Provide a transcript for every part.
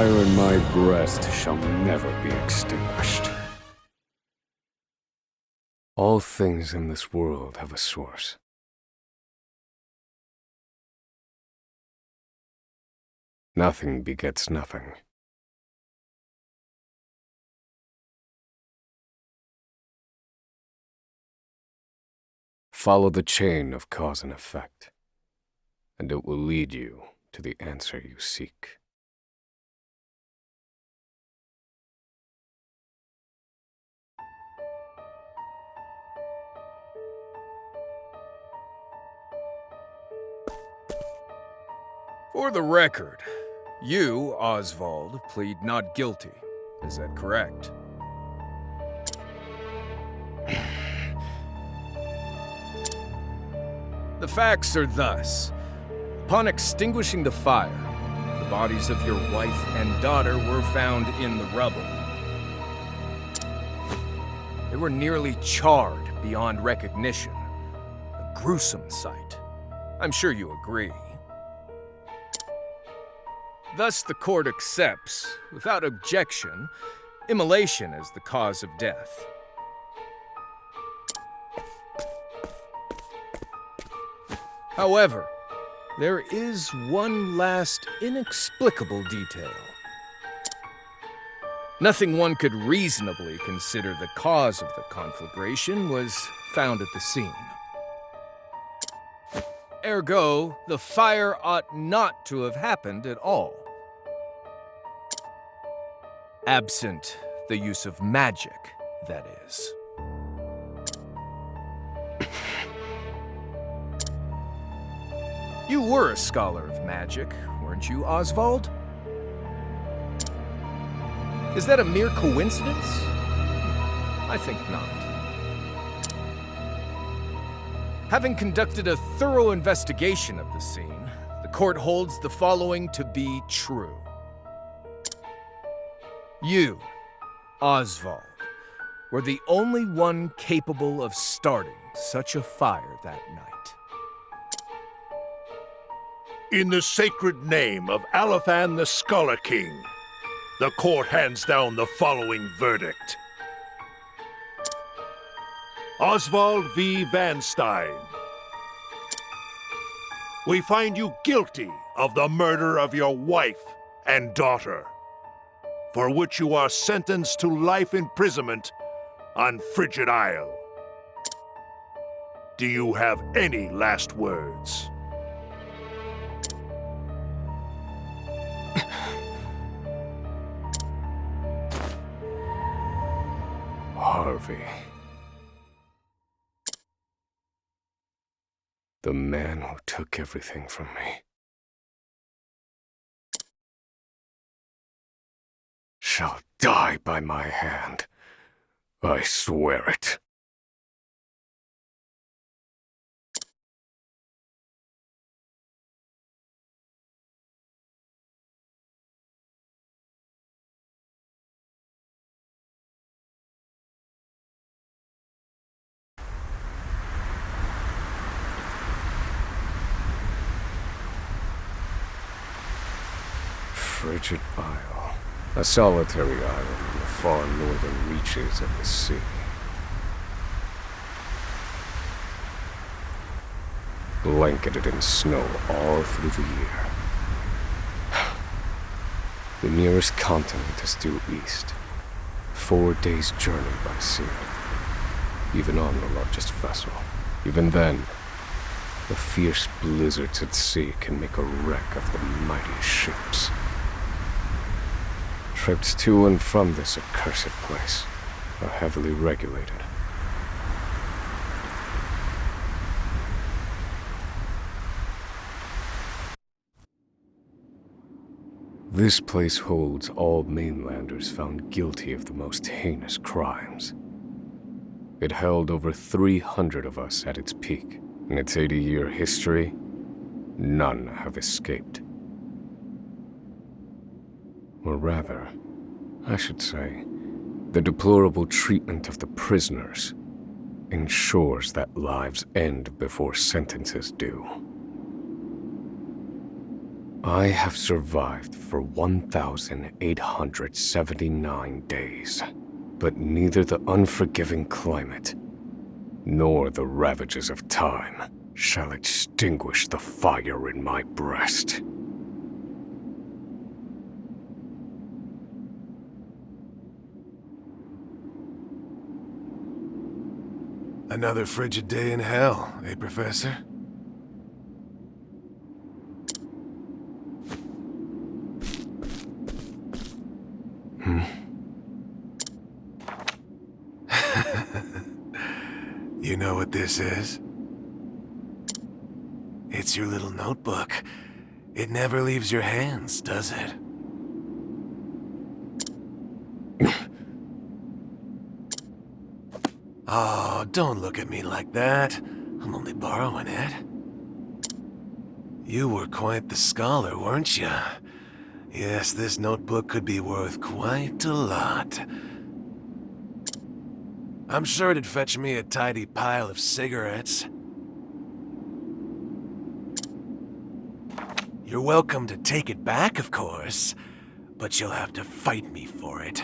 fire in my breast shall never be extinguished. All things in this world have a source. Nothing begets nothing. Follow the chain of cause and effect, and it will lead you to the answer you seek. For the record, you, Osvald, plead not guilty. Is that correct? The facts are thus. Upon extinguishing the fire, the bodies of your wife and daughter were found in the rubble. They were nearly charred beyond recognition. A gruesome sight. I'm sure you agree. Thus, the court accepts, without objection, immolation as the cause of death. However, there is one last inexplicable detail. Nothing one could reasonably consider the cause of the conflagration was found at the scene. Ergo, the fire ought not to have happened at all. Absent the use of magic, that is. You were a scholar of magic, weren't you, Osvald? Is that a mere coincidence? I think not. Having conducted a thorough investigation of the scene, the court holds the following to be true. You, Osvald, were the only one capable of starting such a fire that night. In the sacred name of Alathan the Scholar King, the court hands down the following verdict. Osvald V. Van Stein. We find you guilty of the murder of your wife and daughter, for which you are sentenced to life imprisonment on Frigid Isle. Do you have any last words? Harvey. The man who took everything from me shall die by my hand. I swear it. Frigid Isle, a solitary island in the far northern reaches of the sea. Blanketed in snow all through the year. The nearest continent is due east, 4 days' journey by sea, even on the largest vessel. Even then, the fierce blizzards at sea can make a wreck of the mightiest ships. Trips to and from this accursed place are heavily regulated. This place holds all mainlanders found guilty of the most heinous crimes. It held over 300 of us at its peak. In its 80-year history, none have escaped. Or rather, I should say, the deplorable treatment of the prisoners ensures that lives end before sentences do. I have survived for 1,879 days, but neither the unforgiving climate nor the ravages of time shall extinguish the fire in my breast. Another frigid day in hell, eh, Professor? You know what this is? It's your little notebook. It never leaves your hands, does it? Oh, don't look at me like that. I'm only borrowing it. You were quite the scholar, weren't you? Yes, this notebook could be worth quite a lot. I'm sure it'd fetch me a tidy pile of cigarettes. You're welcome to take it back, of course, but you'll have to fight me for it.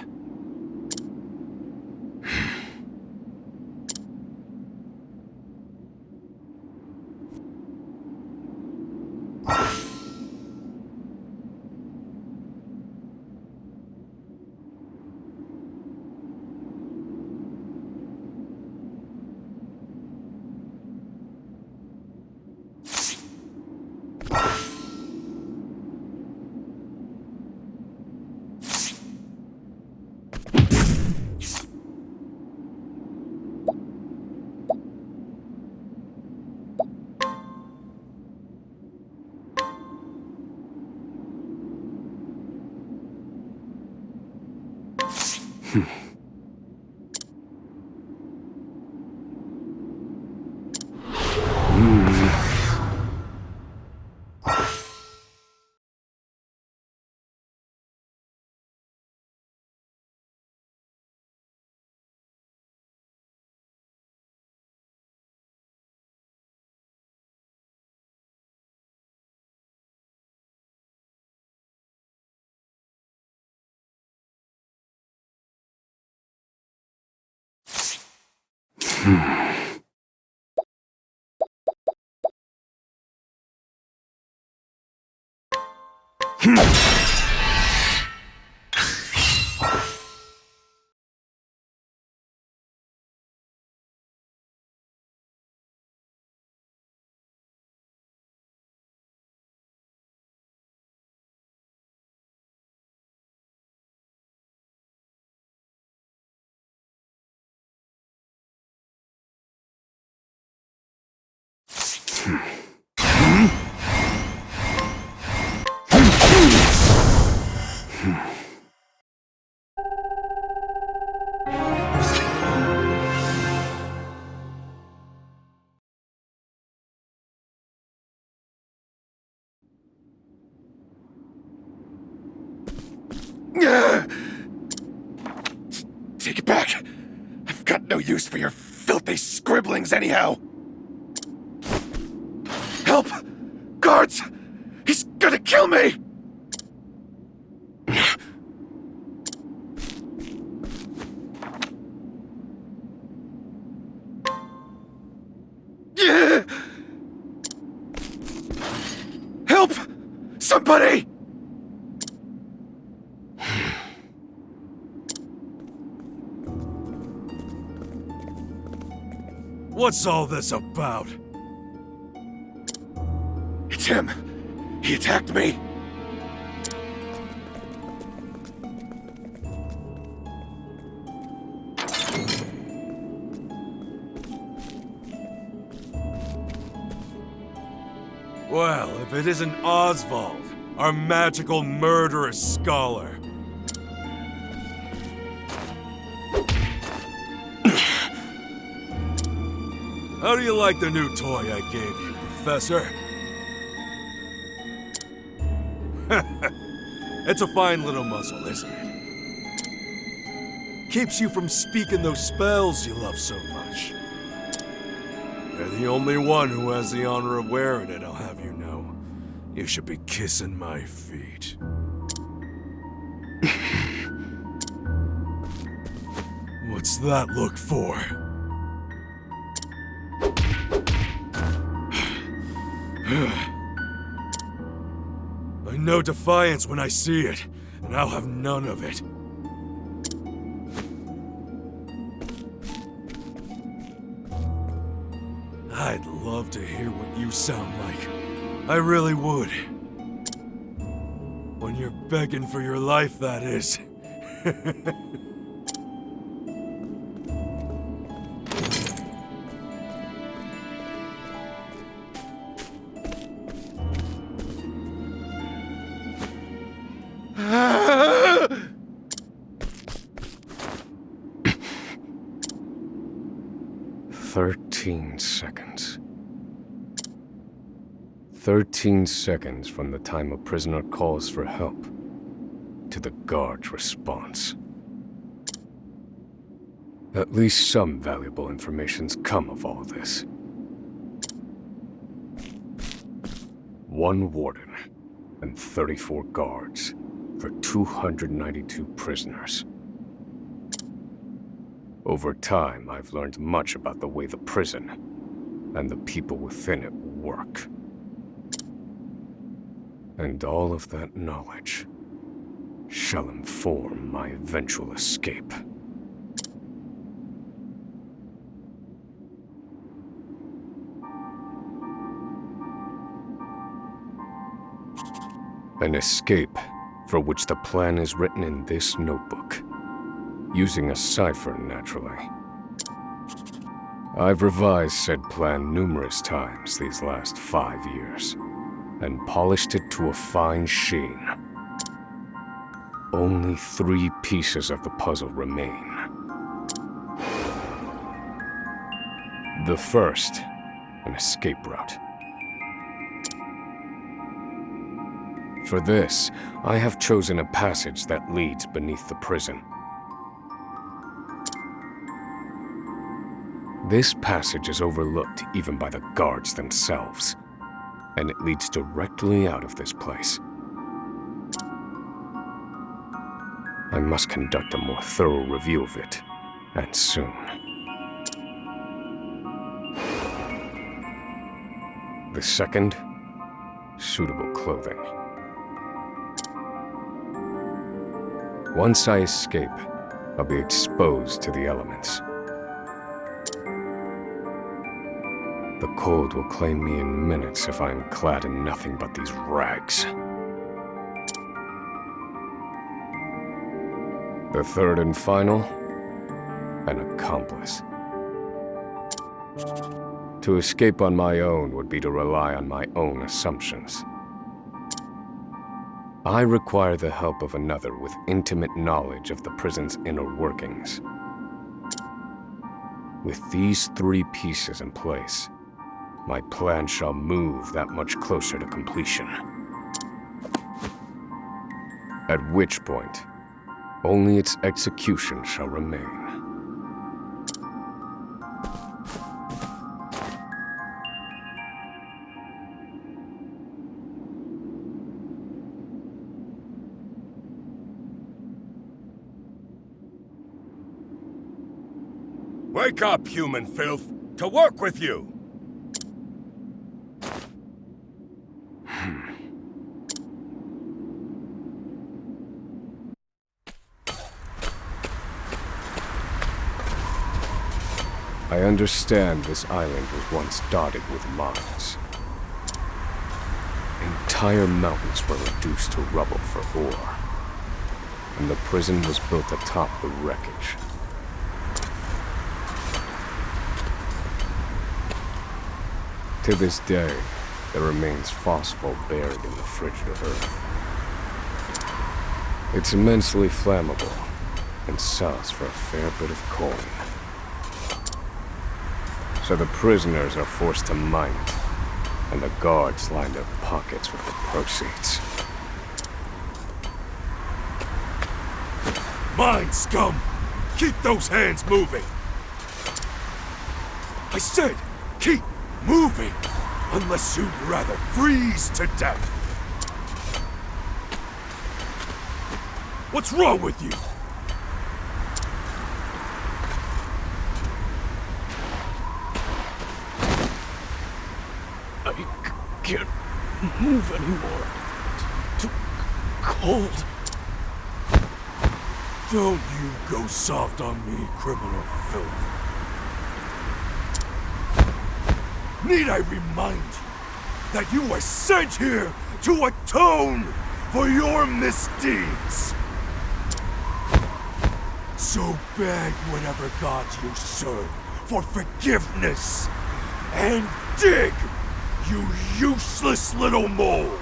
Take it back! I've got no use for your filthy scribblings anyhow! Help! Guards! He's gonna kill me! Help! Somebody! What's all this about? It's him! He attacked me! Well, if it isn't Osvald, our magical murderous scholar. How do you like the new toy I gave you, Professor? It's a fine little muzzle, isn't it? Keeps you from speaking those spells you love so much. You're the only one who has the honor of wearing it, I'll have you know. You should be kissing my feet. What's that look for? I know defiance when I see it, and I'll have none of it. I'd love to hear what you sound like. I really would. When you're begging for your life, that is. "13 seconds. 13 seconds from the time a prisoner calls for help to the guard's response. At least some valuable information's come of all this. One warden and 34 guards for 292 prisoners. Over time, I've learned much about the way the prison and the people within it work. And all of that knowledge shall inform my eventual escape. An escape for which the plan is written in this notebook, using a cipher, naturally. I've revised said plan numerous times these last 5 years, and polished it to a fine sheen. Only 3 pieces of the puzzle remain. The first, an escape route. For this, I have chosen a passage that leads beneath the prison. This passage is overlooked even by the guards themselves, and it leads directly out of this place. I must conduct a more thorough review of it, and soon. The second, suitable clothing. Once I escape, I'll be exposed to the elements. The cold will claim me in minutes if I am clad in nothing but these rags. The third and final, an accomplice. To escape on my own would be to rely on my own assumptions. I require the help of another with intimate knowledge of the prison's inner workings. With these 3 pieces in place, my plan shall move that much closer to completion. At which point, only its execution shall remain. Wake up, human filth! To work with you! I understand this island was once dotted with mines. Entire mountains were reduced to rubble for ore, and the prison was built atop the wreckage. To this day, there remains phosphor buried in the frigid earth. It's immensely flammable, and sells for a fair bit of coin. So the prisoners are forced to mine it, and the guards line their pockets with the proceeds. Mine, scum! Keep those hands moving! I said, keep moving! Unless you'd rather freeze to death! What's wrong with you? Can't move anymore. Too cold. Don't you go soft on me, criminal filth. Need I remind you that you were sent here to atone for your misdeeds? So beg whatever gods you serve for forgiveness, and dig, you useless little mole!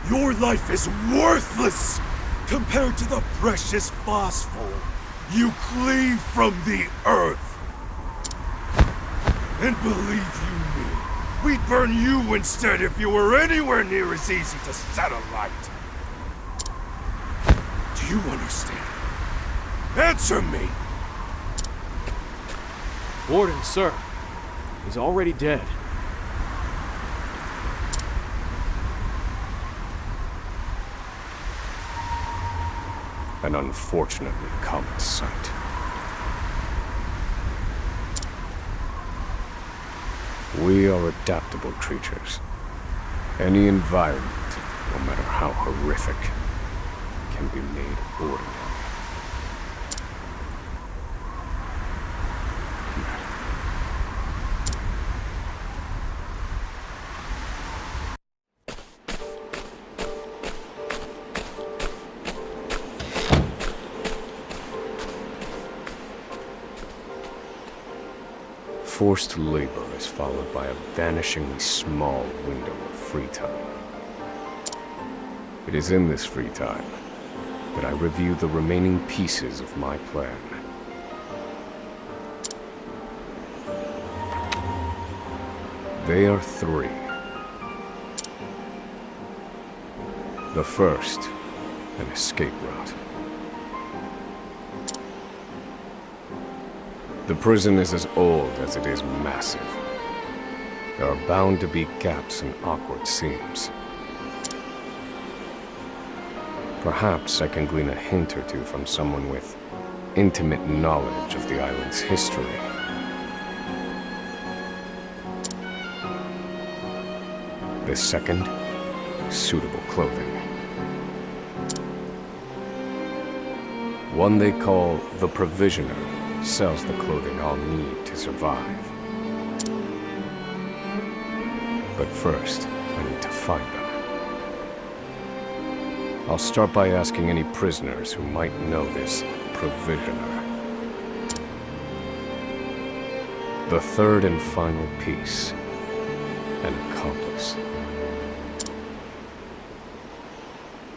Your life is worthless compared to the precious phosphor you cleave from the earth. And believe you me, we'd burn you instead if you were anywhere near as easy to set alight. Do you understand? Answer me! Warden, sir. He's already dead. An unfortunately common sight. We are adaptable creatures. Any environment, no matter how horrific, can be made ordinary. Forced labor is followed by a vanishingly small window of free time. It is in this free time that I review the remaining pieces of my plan. They are three. The first, an escape route. The prison is as old as it is massive. There are bound to be gaps and awkward seams. Perhaps I can glean a hint or two from someone with intimate knowledge of the island's history. The second, suitable clothing. One they call the Provisioner sells the clothing I'll need to survive. But first, I need to find them. I'll start by asking any prisoners who might know this Provisioner. The third and final piece, an accomplice.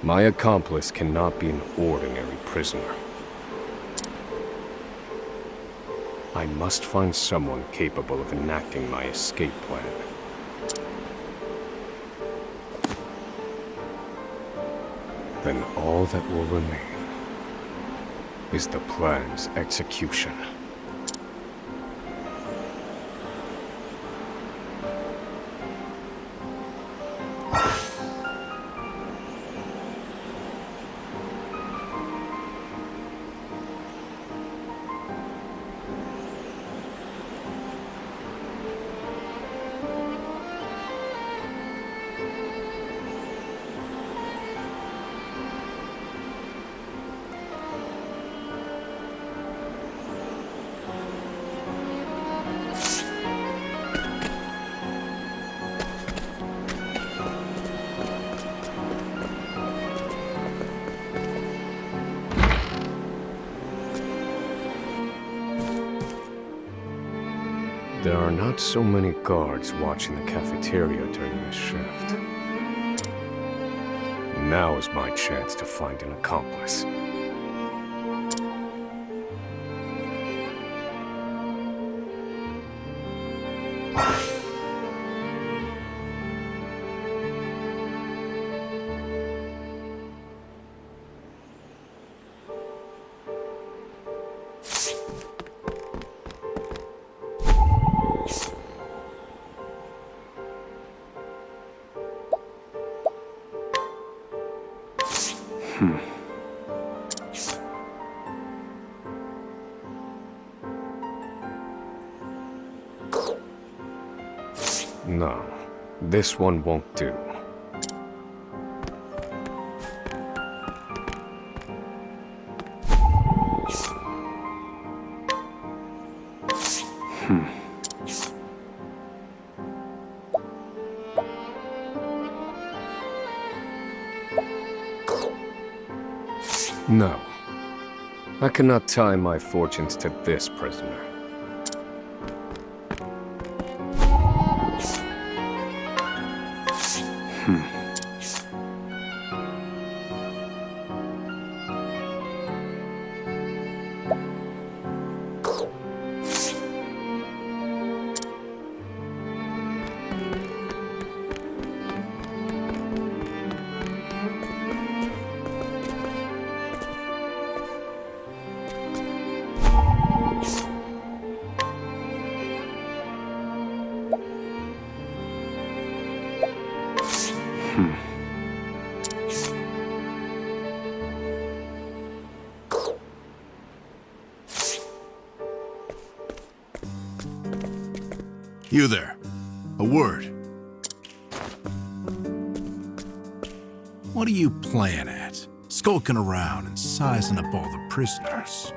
My accomplice cannot be an ordinary prisoner. I must find someone capable of enacting my escape plan. Then all that will remain is the plan's execution. There are not so many guards watching the cafeteria during this shift. Now is my chance to find an accomplice. This one won't do. No. I cannot tie my fortunes to this prisoner. You there. A word. What are you playing at? Skulking around and sizing up all the prisoners.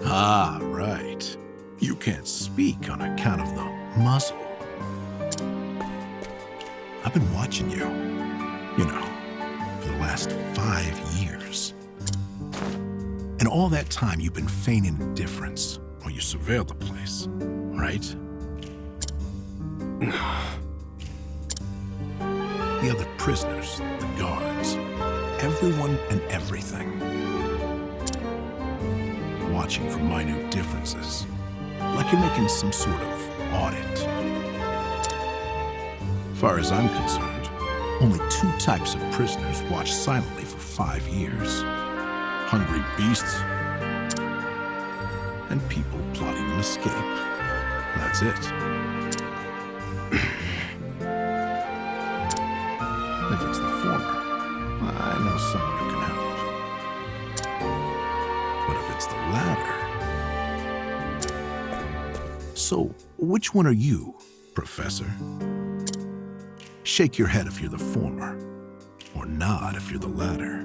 Ah, right. You can't speak on account of the muzzle. I've been watching you, for the last 5 years. And all that time you've been feigning indifference while you surveilled the place, right? The other prisoners, the guards, everyone and everything. Watching for minute differences, like you're making some sort of audit. As far as I'm concerned, only 2 types of prisoners watch silently for 5 years. Hungry beasts and people plotting an escape. That's it. If it's the former, I know someone who can help. But if it's the latter... So, which one are you, Professor? Shake your head if you're the former, or nod if you're the latter.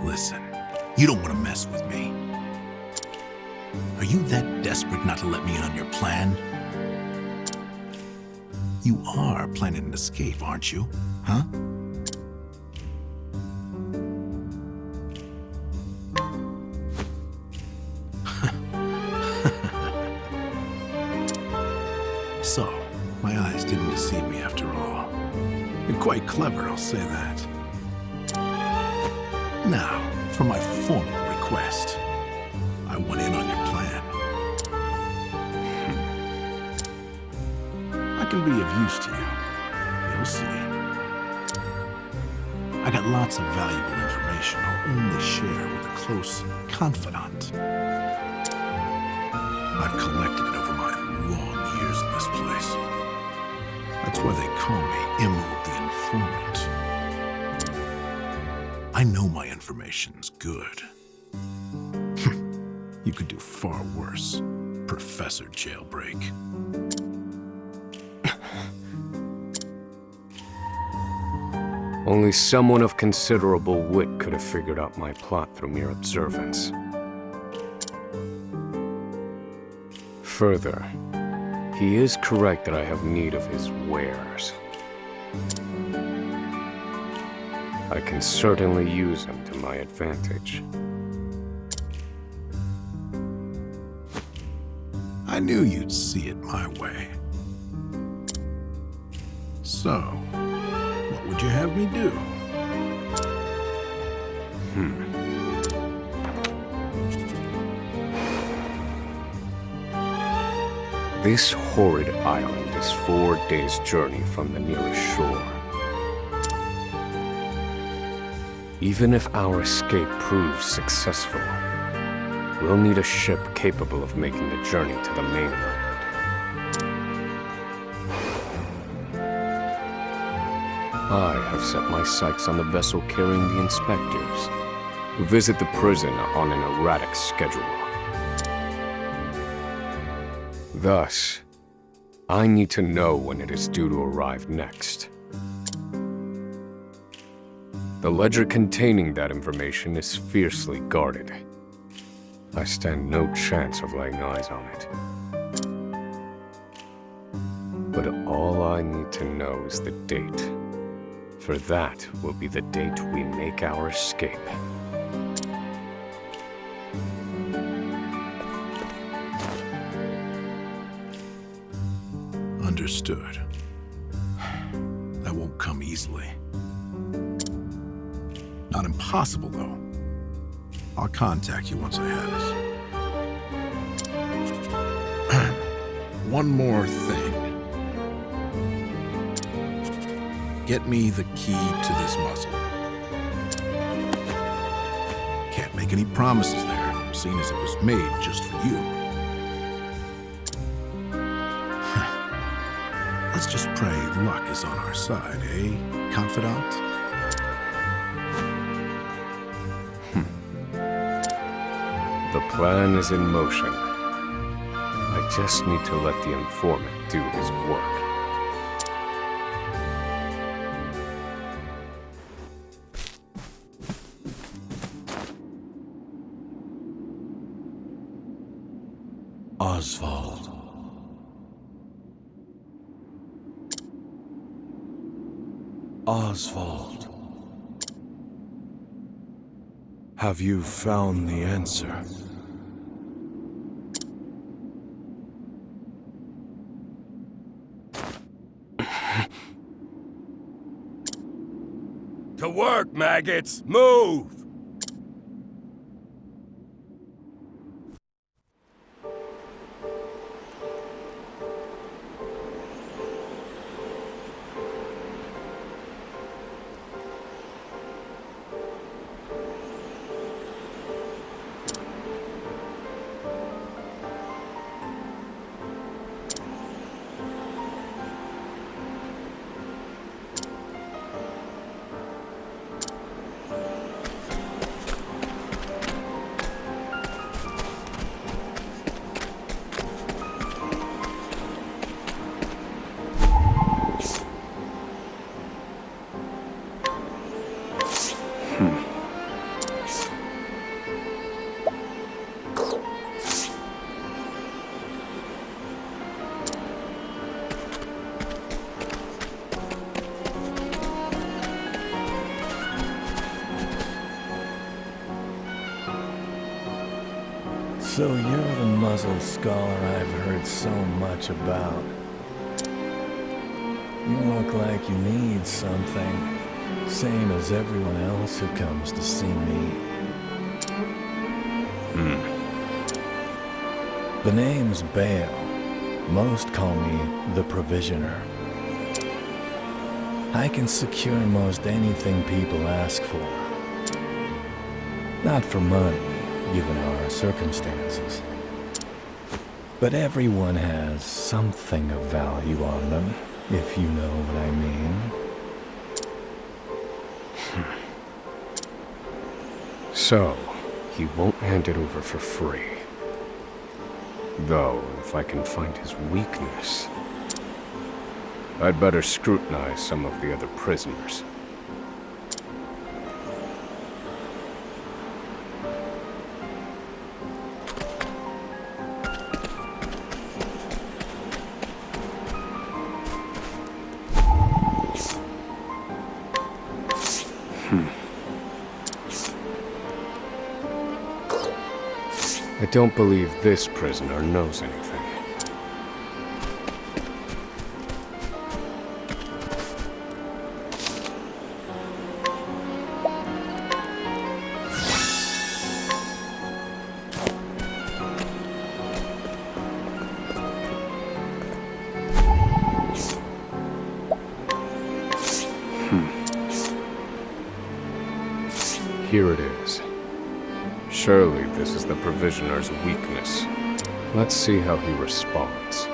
Listen, you don't want to mess with me. Are you that desperate not to let me in on your plan? You are planning an escape, aren't you? Huh? So, my eyes didn't deceive me after all. You're quite clever, I'll say that. Now, for my formal request. I want in on your plan. I can be of use to you. You'll see. I got lots of valuable information I'll only share with a close confidant. I've collected it over my long years in this place. That's why they call me Emerald the Informant. I know my information's good. You could do far worse, Professor Jailbreak. Only someone of considerable wit could have figured out my plot through mere observance. Further, he is correct that I have need of his wares. I can certainly use him to my advantage. I knew you'd see it my way. So, what would you have me do? This horrid island is 4 days' journey from the nearest shore. Even if our escape proves successful, we'll need a ship capable of making the journey to the mainland. I have set my sights on the vessel carrying the inspectors, who visit the prison on an erratic schedule. Thus, I need to know when it is due to arrive next. The ledger containing that information is fiercely guarded. I stand no chance of laying eyes on it. But all I need to know is the date. For that will be the date we make our escape. Understood. That won't come easily. Not impossible, though. I'll contact you once I have it. One more thing. Get me the key to this muzzle. Can't make any promises there, seeing as it was made just for you. Let's just pray luck is on our side, eh, confidant? The plan is in motion. I just need to let the informant do his work. Osvald. Osvald. Have you found the answer? To work, maggots! Move! So you're the muzzle scholar I've heard so much about. You look like you need something, same as everyone else who comes to see me. The name's Bale. Most call me the Provisioner. I can secure most anything people ask for. Not for money, given our circumstances. But everyone has something of value on them, if you know what I mean. So, he won't hand it over for free. Though, if I can find his weakness, I'd better scrutinize some of the other prisoners. I don't believe this prisoner knows anything. Here it is. Surely this is the Provisioner's weakness. Let's see how he responds.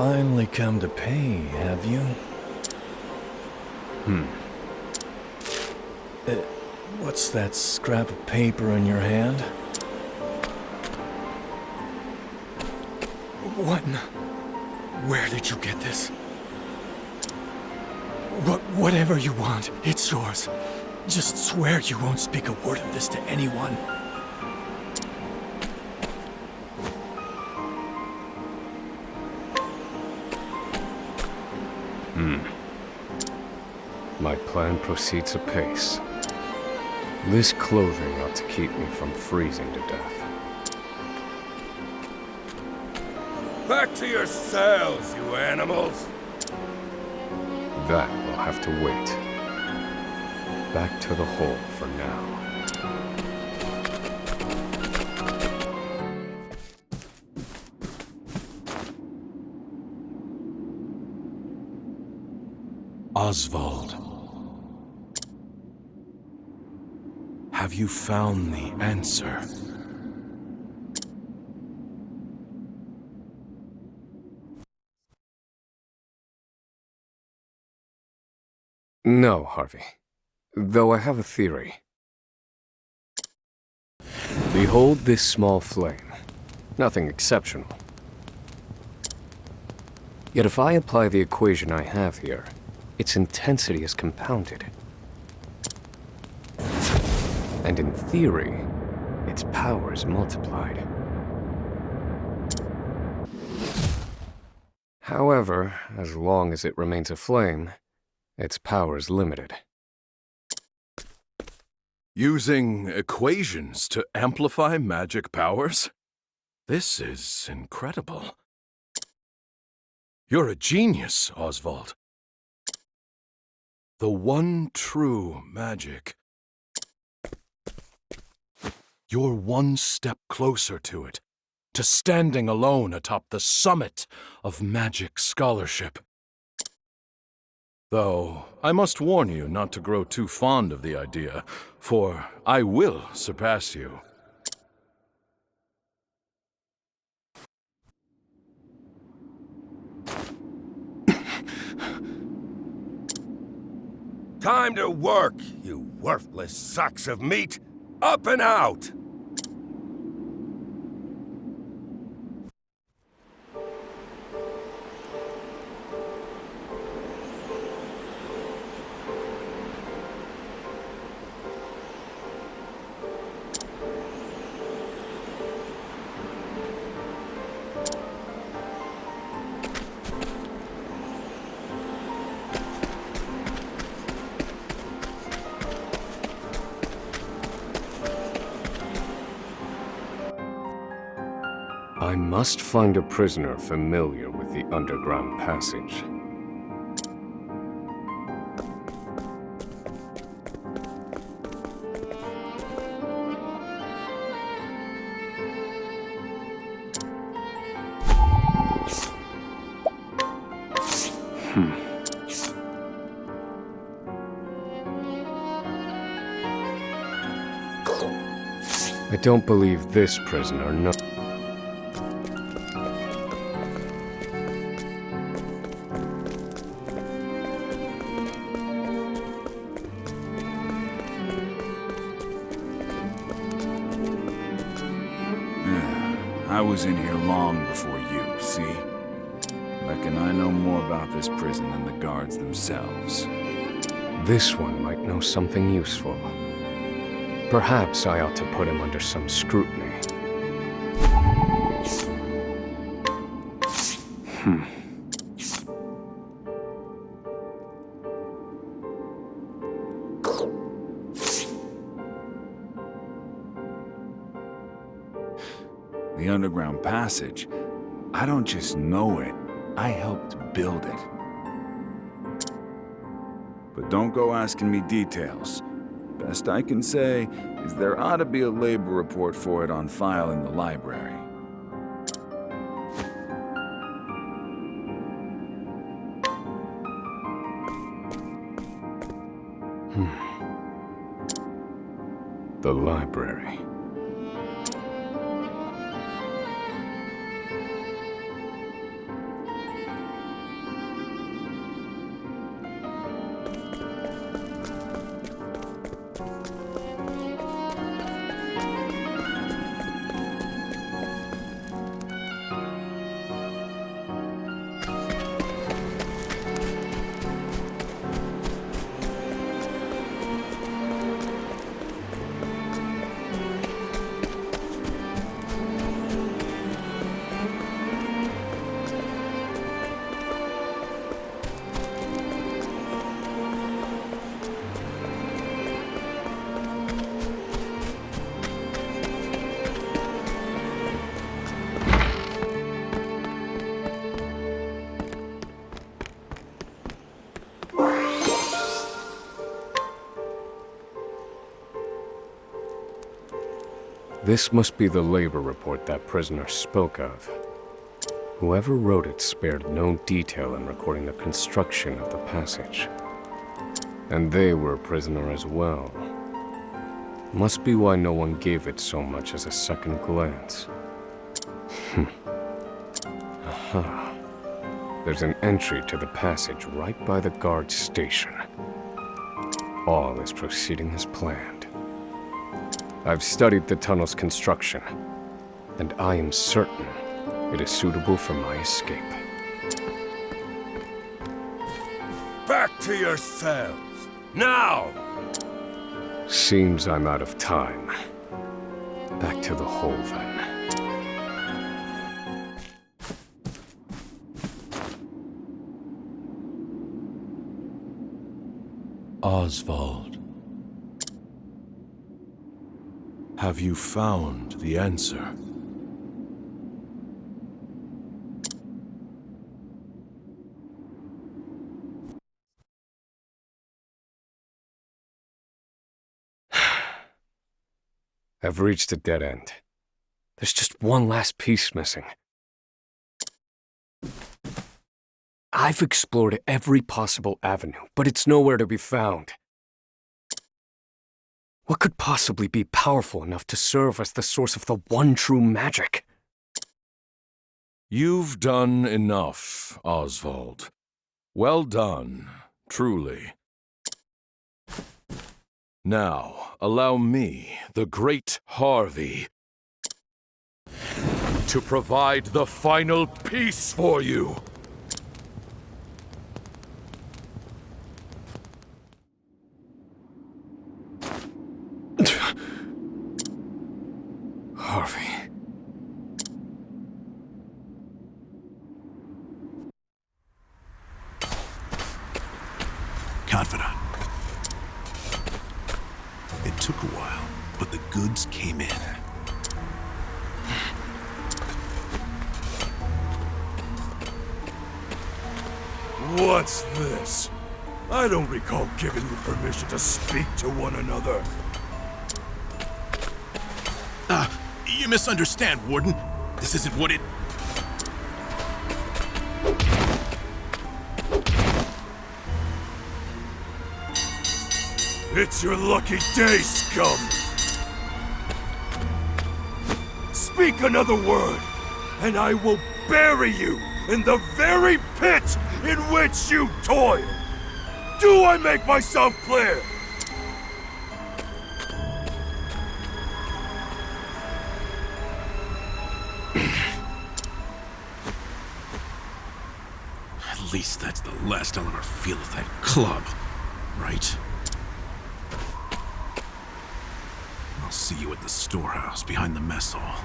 finally come to pay, have you? What's that scrap of paper in your hand? What? Where did you get this? Whatever you want, it's yours. Just swear you won't speak a word of this to anyone. My plan proceeds apace. This clothing ought to keep me from freezing to death. Back to your cells, you animals! That will have to wait. Back to the hole for now. Osvald. Have you found the answer? No, Harvey. Though I have a theory. Behold this small flame. Nothing exceptional. Yet if I apply the equation I have here, its intensity is compounded. And in theory, its power is multiplied. However, as long as it remains a flame, its power is limited. Using equations to amplify magic powers? This is incredible. You're a genius, Osvald. The one true magic. You're one step closer to it, to standing alone atop the summit of magic scholarship. Though, I must warn you not to grow too fond of the idea, for I will surpass you. Time to work, you worthless sacks of meat! Up and out! I must find a prisoner familiar with the underground passage. I don't believe this prisoner knows. I was in here long before you, see? Reckon I know more about this prison than the guards themselves. This one might know something useful. Perhaps I ought to put him under some scrutiny. The underground passage, I don't just know it, I helped build it. But don't go asking me details. Best I can say is there ought to be a labor report for it on file in the library. The library. This must be the labor report that prisoner spoke of. Whoever wrote it spared no detail in recording the construction of the passage. And they were a prisoner as well. Must be why no one gave it so much as a second glance. Aha. There's an entry to the passage right by the guard station. All is proceeding as planned. I've studied the tunnel's construction, and I am certain it is suitable for my escape. Back to your cells, now! Seems I'm out of time. Back to the hole, then. Osvald. Have you found the answer? I've reached a dead end. There's just one last piece missing. I've explored every possible avenue, but it's nowhere to be found. What could possibly be powerful enough to serve as the source of the one true magic? You've done enough, Osvald. Well done, truly. Now, allow me, the great Harvey, to provide the final piece for you. Harvey. Confidant. It took a while, but the goods came in. What's this? I don't recall giving you permission to speak to one another. You misunderstand, Warden. This isn't what it... It's your lucky day, scum! Speak another word, and I will bury you in the very pit in which you toil! Do I make myself clear? At least that's the last I'll ever feel of that club, right? I'll see you at the storehouse behind the mess hall.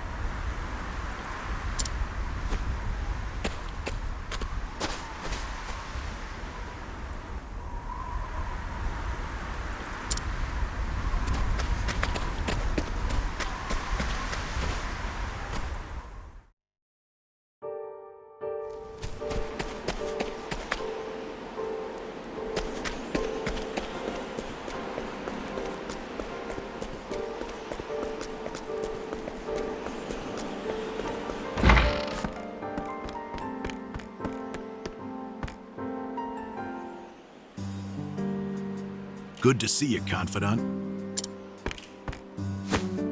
Good to see you, Confidant.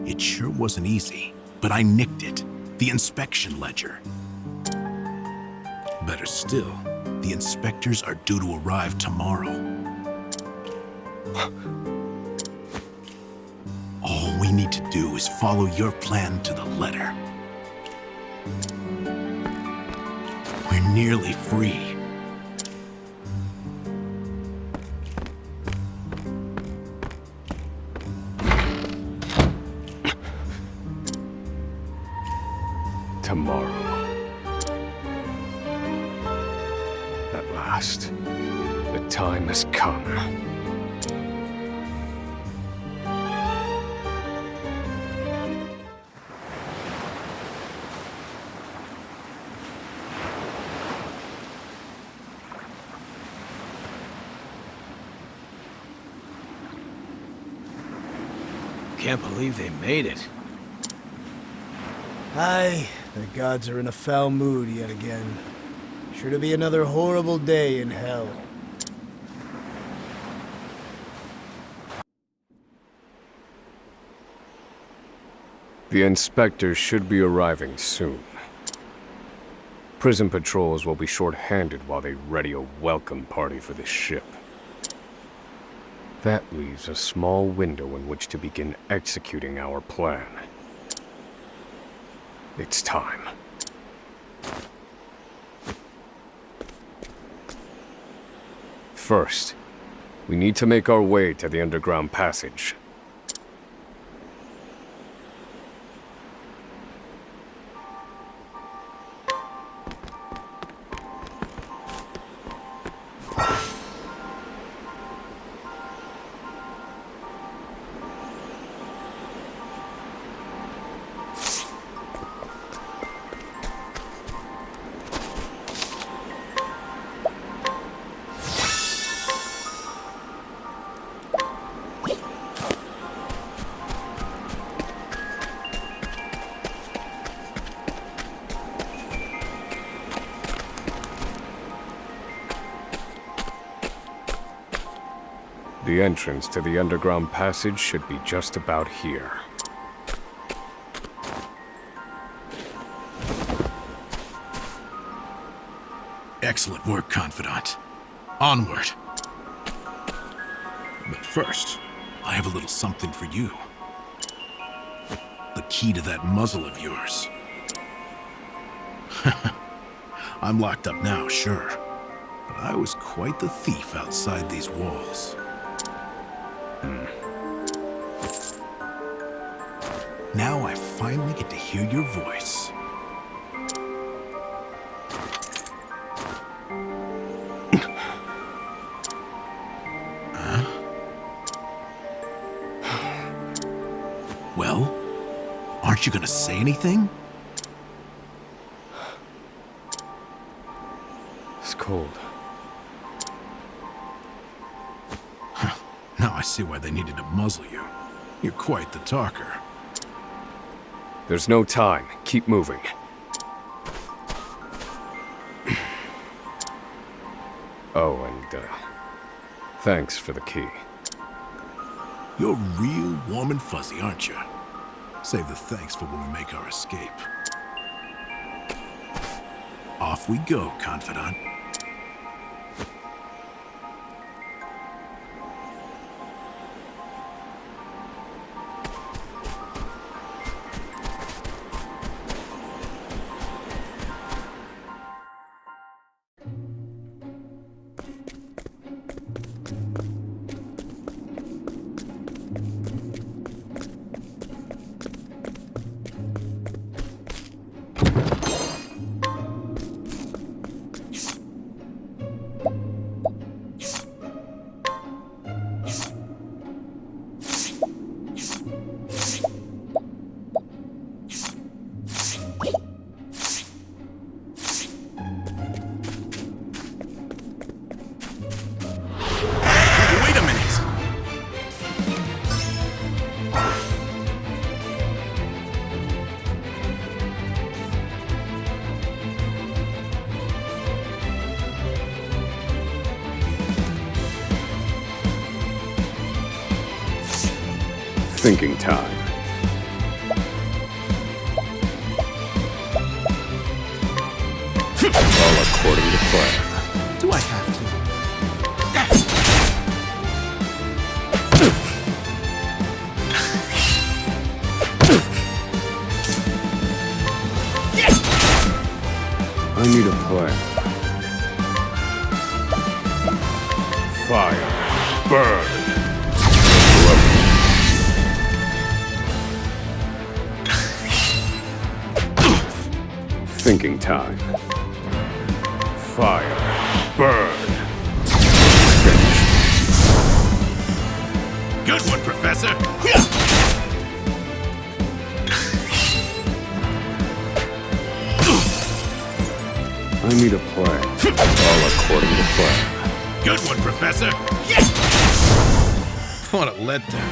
It sure wasn't easy, but I nicked it. The inspection ledger. Better still, the inspectors are due to arrive tomorrow. All we need to do is follow your plan to the letter. We're nearly free. Tomorrow. At last, the time has come. Can't believe they made it. Aye, the gods are in a foul mood yet again. Sure to be another horrible day in hell. The inspectors should be arriving soon. Prison patrols will be short-handed while they ready a welcome party for this ship. That leaves a small window in which to begin executing our plan. It's time. First, we need to make our way to the underground passage. The entrance to the underground passage should be just about here. Excellent work, Confidant. Onward. But first, I have a little something for you. The key to that muzzle of yours. I'm locked up now, sure. But I was quite the thief outside these walls. Now I finally get to hear your voice. Huh? Well, aren't you gonna say anything? It's cold. Now I see why they needed to muzzle you. You're quite the talker. There's no time. Keep moving. Oh, and, thanks for the key. You're real warm and fuzzy, aren't you? Save the thanks for when we make our escape. Off we go, Confidant. Thinking time. All according to plan. Do I have to? I need a plan. Fire. Burn. Thinking time. Fire. Burn. Finished. Good one, Professor! I need a plan. All according to plan. Good one, Professor! What a letdown.